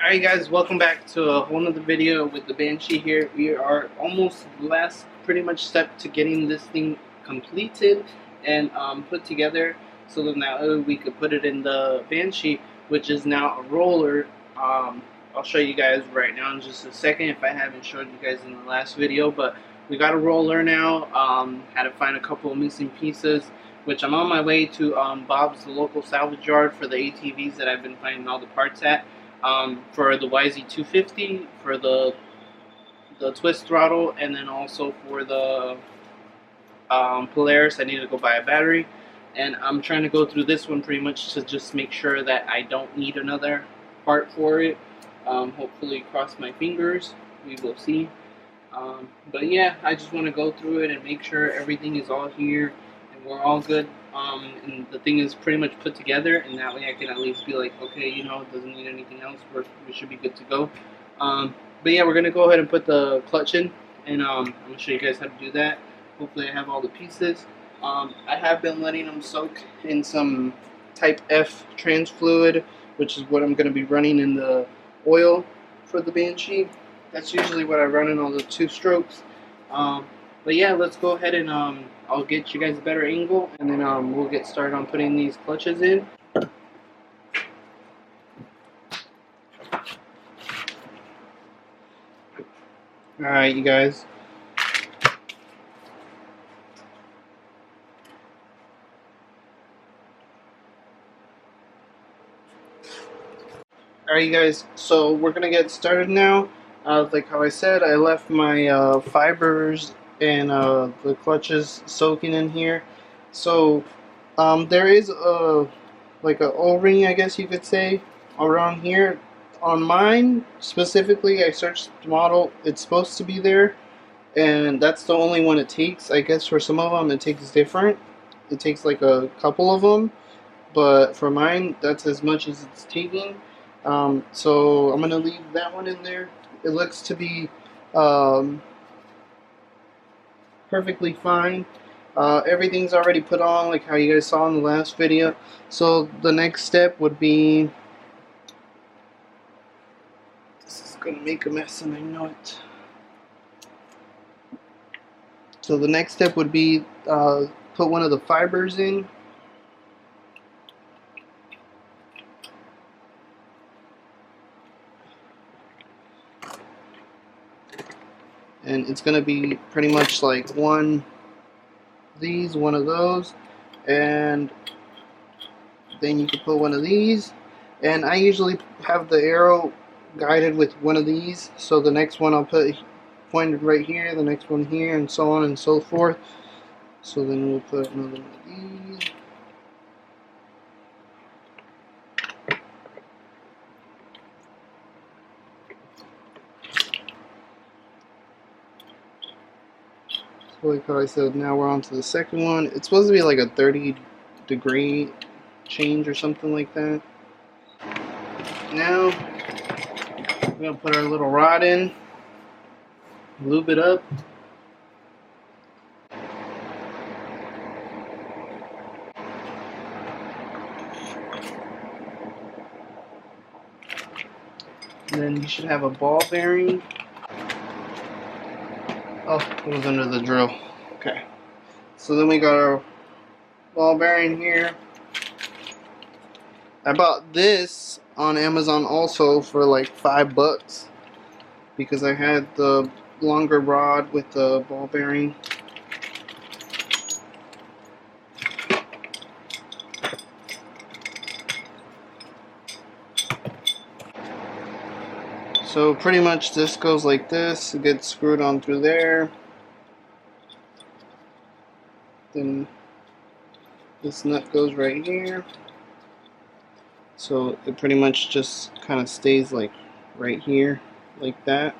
Alright guys, welcome back to a whole nother video with the Banshee here. We are almost last pretty much step to getting this thing completed and put together so that now we could put it in the Banshee, which is now a roller. I'll show you guys right now in just a second if I haven't showed you guys in the last video, but we got a roller now. Had to find a couple of missing pieces, which I'm on my way to Bob's, the local salvage yard, for the ATVs that I've been finding all the parts at. For the YZ250, for the twist throttle, and then also for the Polaris, I need to go buy a battery. And I'm trying to go through this one pretty much to just make sure that I don't need another part for it. Hopefully, cross my fingers. We will see. But yeah, I just want to go through it and make sure everything is all here and we're all good. And the thing is pretty much put together, and that way I can at least be like, okay, you know, it doesn't need anything else. We should be good to go. But yeah, we're gonna go ahead and put the clutch in, and I'm gonna show you guys how to do that. Hopefully, I have all the pieces. I have been letting them soak in some Type F trans fluid, which is what I'm gonna be running in the oil for the Banshee. That's usually what I run in all the two strokes. But yeah, let's go ahead and I'll get you guys a better angle, and then we'll get started on putting these clutches in. Alright, you guys. Alright, you guys, so we're going to get started now. Like how I said, I left my fibers and the clutches soaking in here. So there is like a O-ring, I guess you could say, around here. On mine specifically, I searched the model, it's supposed to be there, and that's the only one it takes. I guess for some of them it takes different. It takes like a couple of them, but for mine that's as much as it's taking. So I'm gonna leave that one in there. It looks to be perfectly fine. Everything's already put on, like how you guys saw in the last video. So the next step would be, this is gonna make a mess and I know it. So the next step would be put one of the fibers in. And it's going to be pretty much like one of those, and then you can put one of these. And I usually have the arrow guided with one of these, so the next one I'll put pointed right here, the next one here, and so on and so forth. So then we'll put another one of these. Like how I said, now we're on to the second one. It's supposed to be like a 30-degree change or something like that. Now we're gonna put our little rod in, lube it up. And then you should have a ball bearing. Oh, it was under the drill. Okay. So then we got our ball bearing here. I bought this on Amazon also for like $5 because I had the longer rod with the ball bearing. So pretty much this goes like this. It gets screwed on through there. Then this nut goes right here. So it pretty much just kind of stays like right here, like that.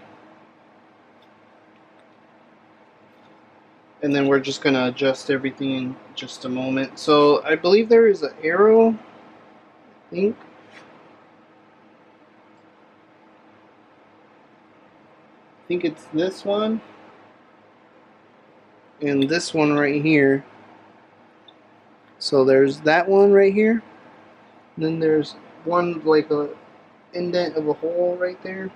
And then we're just going to adjust everything in just a moment. So I believe there is an arrow, I think. I think it's this one and this one right here. So there's that one right here, and then there's one like a indent of a hole right there.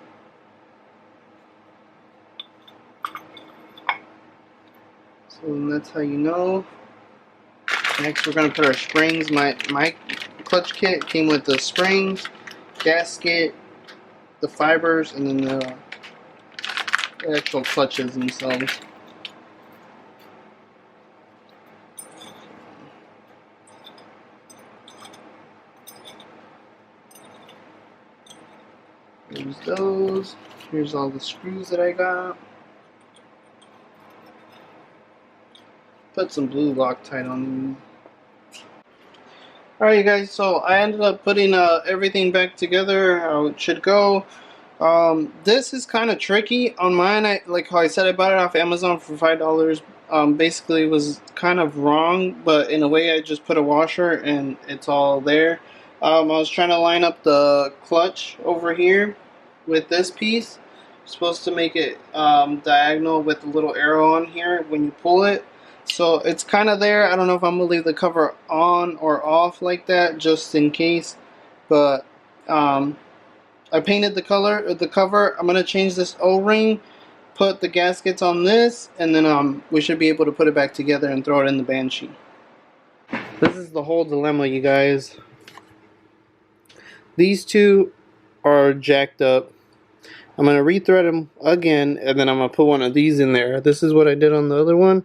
So that's how you know. Next, we're gonna put our springs. My clutch kit came with the springs, gasket, the fibers, and then the actual clutches themselves. Here's those. Here's all the screws that I got. Put some blue Loctite on them. Alright, you guys, so I ended up putting everything back together how it should go. This is kind of tricky on mine. Like how I said, I bought it off Amazon for $5. Basically, it was kind of wrong, but in a way, I just put a washer and it's all there. I was trying to line up the clutch over here with this piece. I'm supposed to make it diagonal with a little arrow on here when you pull it. So it's kind of there. I don't know if I'm gonna leave the cover on or off like that, just in case. But I painted the cover. I'm gonna change this O-ring, put the gaskets on this, and then we should be able to put it back together and throw it in the Banshee. This is the whole dilemma, you guys. These two are jacked up. I'm gonna rethread them again, and then I'm gonna put one of these in there. This is what I did on the other one,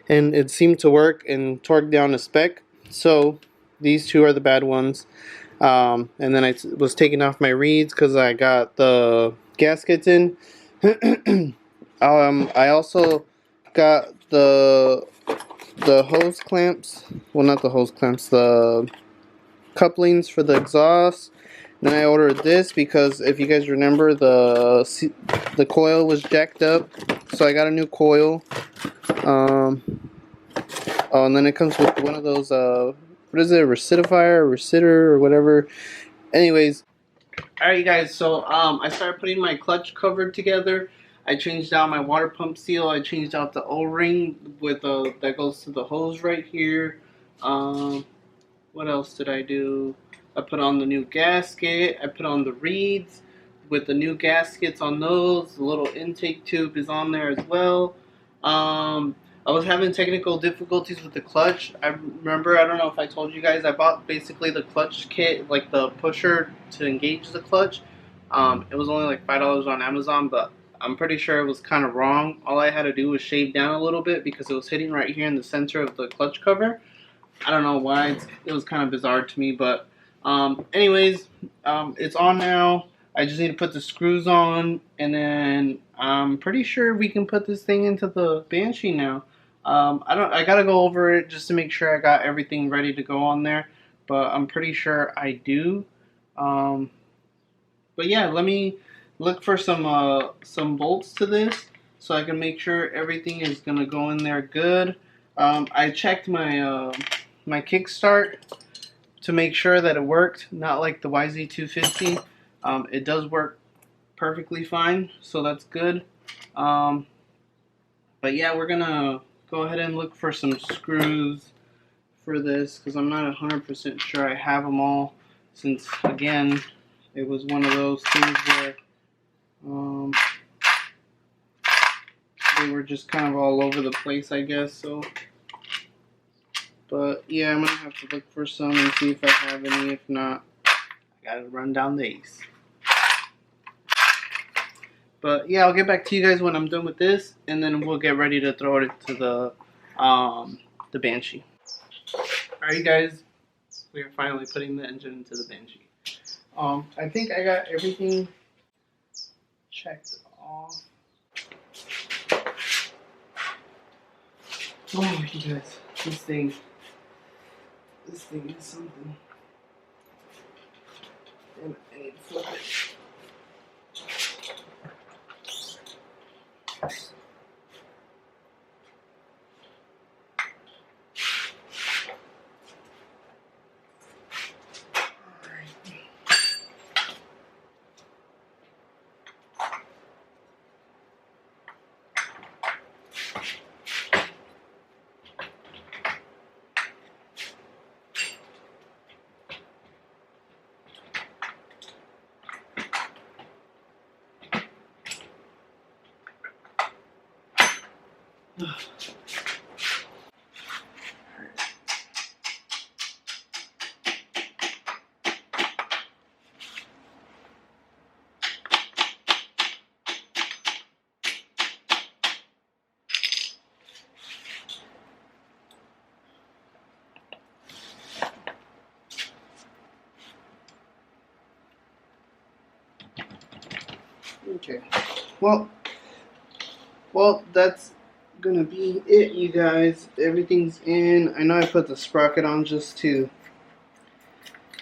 and it seemed to work and torque down the spec. So these two are the bad ones. And then I was taking off my reeds because I got the gaskets in. I also got the hose clamps. Well, not the hose clamps. The couplings for the exhaust. Then I ordered this because if you guys remember, the coil was jacked up, so I got a new coil. Oh, and then it comes with one of those what is it, a recidifier or whatever. Anyways, alright, you guys, so I started putting my clutch cover together. I changed out my water pump seal. I changed out the O-ring with that goes to the hose right here. What else did I do? I put on the new gasket. I put on the reeds with the new gaskets on those. The little intake tube is on there as well. I was having technical difficulties with the clutch. I remember, I don't know if I told you guys, I bought basically the clutch kit, like the pusher to engage the clutch. It was only like $5 on Amazon, but I'm pretty sure it was kind of wrong. All I had to do was shave down a little bit because it was hitting right here in the center of the clutch cover. I don't know why. It was kind of bizarre to me, but anyways, it's on now. I just need to put the screws on, and then I'm pretty sure we can put this thing into the Banshee now. I gotta go over it just to make sure I got everything ready to go on there, but I'm pretty sure I do. But yeah, let me look for some bolts to this so I can make sure everything is gonna go in there good. I checked my my kickstart to make sure that it worked, not like the YZ250. It does work perfectly fine, so that's good. But yeah, we're gonna go ahead and look for some screws for this because I'm not 100% sure I have them all, since again it was one of those things where they were just kind of all over the place, I guess. So, but yeah, I'm gonna have to look for some and see if I have any. If not, I gotta run down these. But yeah, I'll get back to you guys when I'm done with this, and then we'll get ready to throw it to the Banshee. Alright, you guys, we are finally putting the engine into the Banshee. I think I got everything checked off. Oh, you guys, this thing is something. And I need to flip it. Okay. Well, that's gonna be it, you guys. Everything's in. I know I put the sprocket on just to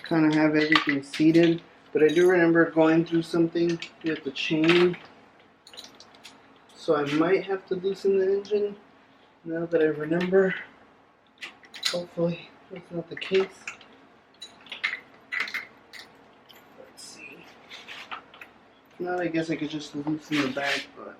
kind of have everything seated, but I do remember going through something with the chain, so I might have to loosen the engine now that I remember. Hopefully that's not the case. Let's see. Now I guess I could just loosen the back, but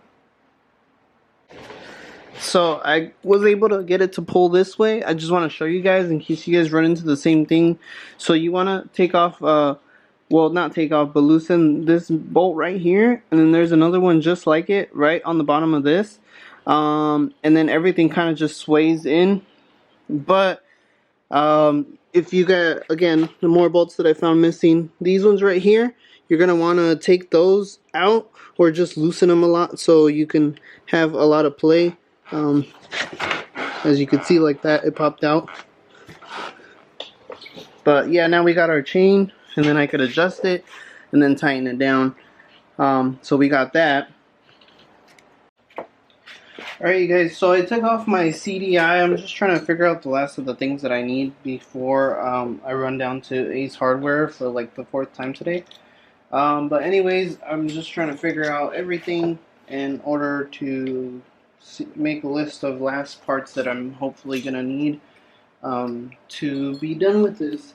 so I was able to get it to pull this way. I just want to show you guys in case you guys run into the same thing. So you want to take off, well, not take off, but loosen this bolt right here. And then there's another one just like it right on the bottom of this. And then everything kind of just sways in. But if you get, again, the more bolts that I found missing, these ones right here, you're going to want to take those out or just loosen them a lot so you can have a lot of play. As you can see, like that, it popped out. But yeah, now we got our chain, and then I could adjust it and then tighten it down. So we got that. Alright, you guys, so I took off my CDI. I'm just trying to figure out the last of the things that I need before I run down to Ace Hardware for like the 4th time today. But anyways, I'm just trying to figure out everything in order to make a list of last parts that I'm hopefully going to need to be done with this.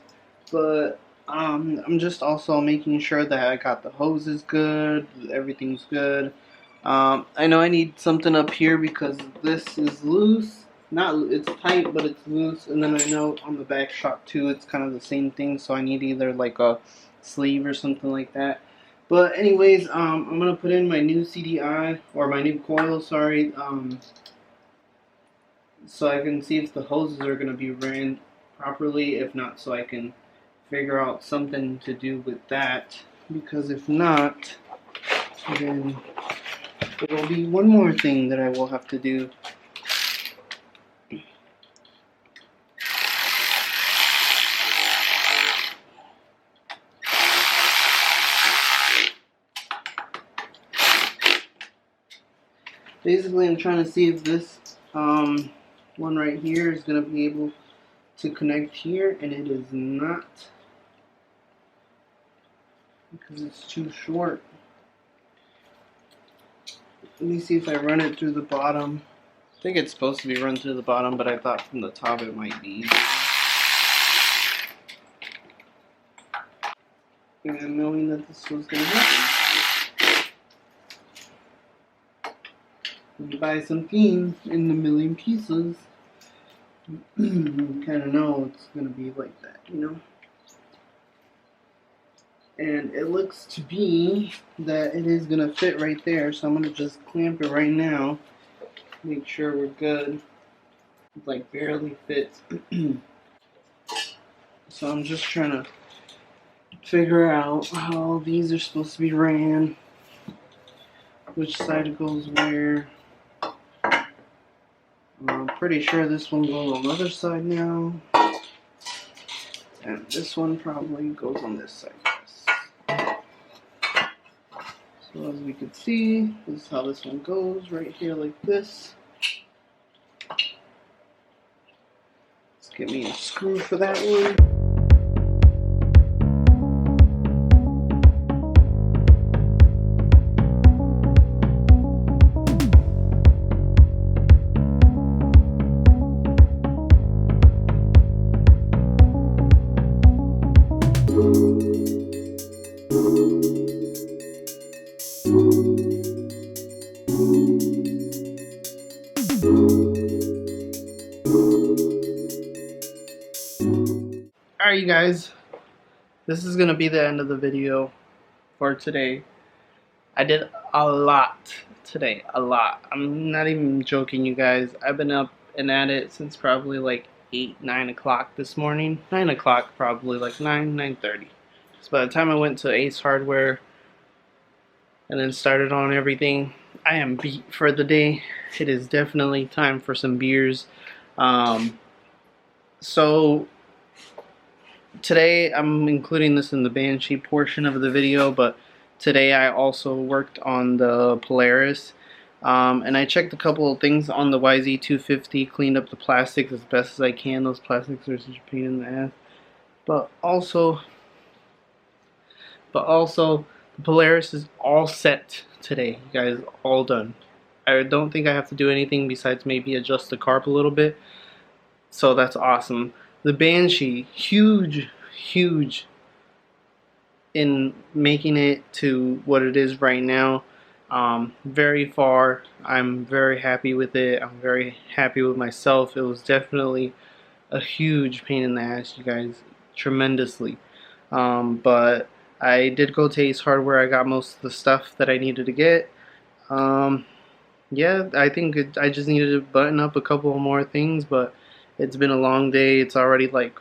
But I'm just also making sure that I got the hoses good, everything's good. I know I need something up here because this is loose. It's tight, but it's loose. And then I know on the back shock too, it's kind of the same thing. So I need either like a sleeve or something like that. But anyways, I'm gonna put in my new CDI or my new coil. Sorry. So I can see if the hoses are gonna be ran properly. If not, so I can figure out something to do with that. Because if not, then there will be one more thing that I will have to do. Basically, I'm trying to see if this one right here is going to be able to connect here, and it is not because it's too short. Let me see if I run it through the bottom. I think it's supposed to be run through the bottom, but I thought from the top it might be easier. And knowing that this was going to happen. You buy something in a million pieces, you kind of know it's going to be like that, you know? And it looks to be that it is going to fit right there, so I'm going to just clamp it right now, make sure we're good. It like barely fits. So I'm just trying to figure out how these are supposed to be ran, which side goes where. I'm pretty sure this one goes on the other side now, and this one probably goes on this side. So as we can see, this is how this one goes, right here like this. Let's get me a screw for that one. Alright, you guys, this is going to be the end of the video for today. I did a lot today, a lot. I'm not even joking, you guys. I've been up and at it since probably like 8, 9 o'clock this morning. 9 o'clock probably, like 9:30. So by the time I went to Ace Hardware and then started on everything, I am beat for the day. It is definitely time for some beers. So today I'm including this in the Banshee portion of the video, but today I also worked on the Polaris, and I checked a couple of things on the YZ250, cleaned up the plastics as best as I can. Those plastics are such a pain in the ass. But also the Polaris is all set today, you guys, all done. I don't think I have to do anything besides maybe adjust the carb a little bit, so that's awesome. The Banshee, huge in making it to what it is right now. Very far. I'm very happy with it. I'm very happy with myself. It was definitely a huge pain in the ass, you guys, tremendously. But I did go to Ace Hardware. I got most of the stuff that I needed to get. Yeah, I think I just needed to button up a couple more things, but it's been a long day. It's already like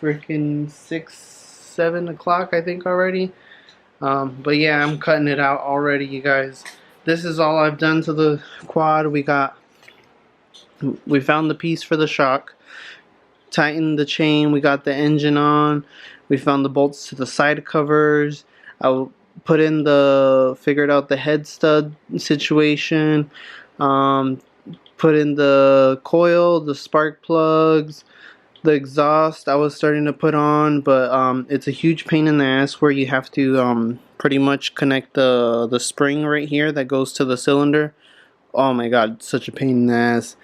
freaking 6, 7 o'clock, I think, already. But yeah, I'm cutting it out already, you guys. This is all I've done to the quad. We found the piece for the shock, tightened the chain, we got the engine on, we found the bolts to the side covers. I figured out the head stud situation, put in the coil, the spark plugs, the exhaust I was starting to put on, but it's a huge pain in the ass where you have to pretty much connect the spring right here that goes to the cylinder. Oh my god, such a pain in the ass.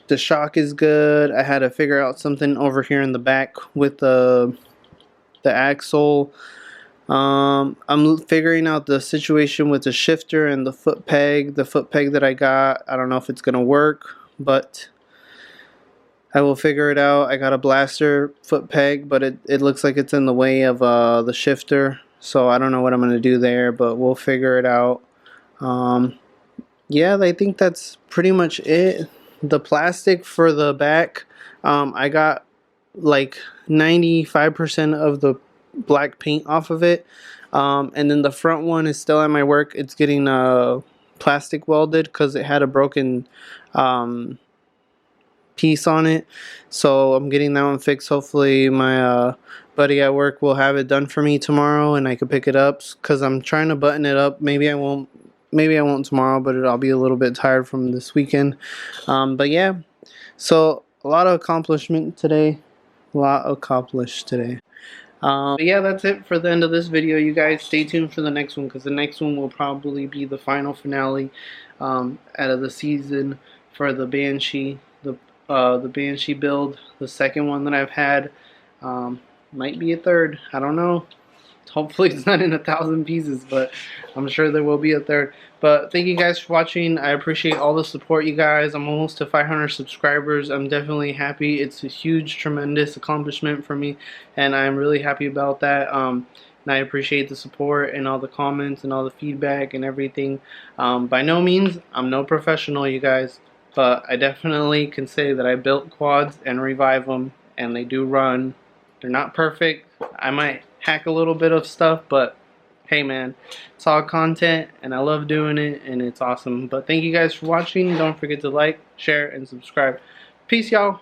The shock is good. I had to figure out something over here in the back with the axle. I'm figuring out the situation with the shifter and the foot peg. The foot peg that I got, I don't know if it's gonna work, but I will figure it out. I got a blaster foot peg, but it looks like it's in the way of the shifter, so I don't know what I'm gonna do there, but we'll figure it out. Yeah, I think that's pretty much it. The plastic for the back, I got like 95% of the black paint off of it, and then the front one is still at my work. It's getting plastic welded because it had a broken piece on it, so I'm getting that one fixed. Hopefully my buddy at work will have it done for me tomorrow and I can pick it up, because I'm trying to button it up. Maybe I won't tomorrow, but I'll be a little bit tired from this weekend. But yeah, so a lot of accomplishment today, a lot accomplished today. But yeah, that's it for the end of this video, you guys. Stay tuned for the next one, because the next one will probably be the final finale out of the season for the Banshee, the Banshee build. The second one that I've had, might be a third, I don't know. Hopefully it's not in 1,000 pieces, but I'm sure there will be a third. But thank you guys for watching. I appreciate all the support, you guys. I'm almost to 500 subscribers. I'm definitely happy. It's a huge, tremendous accomplishment for me, and I'm really happy about that. And I appreciate the support and all the comments and all the feedback and everything. By no means, I'm no professional, you guys, but I definitely can say that I built quads and revive them, and they do run. They're not perfect. I might hack a little bit of stuff, but hey man, it's all content and I love doing it and it's awesome. But thank you guys for watching. Don't forget to like, share, and subscribe. Peace, y'all.